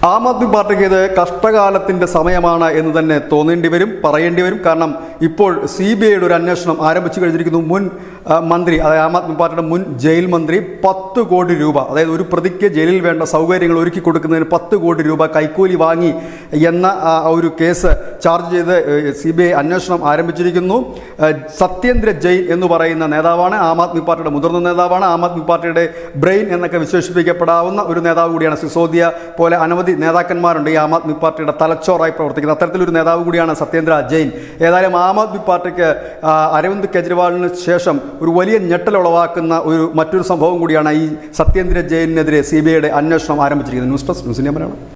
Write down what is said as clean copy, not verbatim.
ആം ആദ്മി പാർട്ടിക്ക് ഇത് കഷ്ടകാലത്തിൻ്റെ സമയമാണ് എന്ന് തന്നെ തോന്നേണ്ടി വരും, പറയേണ്ടി വരും. കാരണം ഇപ്പോൾ CBIയുടെ ഒരു അന്വേഷണം ആരംഭിച്ചു കഴിഞ്ഞിരിക്കുന്നു. മുൻ മന്ത്രി, അതായത് ആം ആദ്മി പാർട്ടിയുടെ മുൻ ജയിൽ മന്ത്രി 10 കോടി രൂപ, അതായത് ഒരു പ്രതിക്ക് ജയിലിൽ വേണ്ട സൗകര്യങ്ങൾ ഒരുക്കി കൊടുക്കുന്നതിന് 10 കോടി രൂപ കൈക്കൂലി വാങ്ങി എന്ന ഒരു കേസ് ചാർജ് ചെയ്ത് CBI അന്വേഷണം ആരംഭിച്ചിരിക്കുന്നു. സത്യേന്ദ്ര ജെയിൻ എന്ന് പറയുന്ന നേതാവാണ്, ആം ആദ്മി പാർട്ടിയുടെ മുതിർന്ന നേതാവാണ്, ആം ആദ്മി പാർട്ടിയുടെ ബ്രെയിൻ എന്നൊക്കെ വിശേഷിപ്പിക്കപ്പെടാവുന്ന ഒരു നേതാവ് കൂടിയാണ്. സിസോദിയ പോലെ അനവധി നേതാക്കന്മാരുണ്ട് ഈ ആം ആദ്മി പാർട്ടിയുടെ തലച്ചോറായി പ്രവർത്തിക്കുന്നത്. അത്തരത്തിലൊരു നേതാവ് കൂടിയാണ് സത്യേന്ദ്ര ജെയിൻ. ഏതായാലും ആം ആദ്മി പാർട്ടിക്ക് അരവിന്ദ് കെജ്രിവാളിന് ശേഷം ഒരു വലിയ ഞെട്ടലുളവാക്കുന്ന മറ്റൊരു സംഭവം കൂടിയാണ് ഈ സത്യേന്ദ്ര ജെയിനെതിരെ CBIയുടെ അന്വേഷണം ആരംഭിച്ചിരിക്കുന്നത്. News desk, news India Malayalam.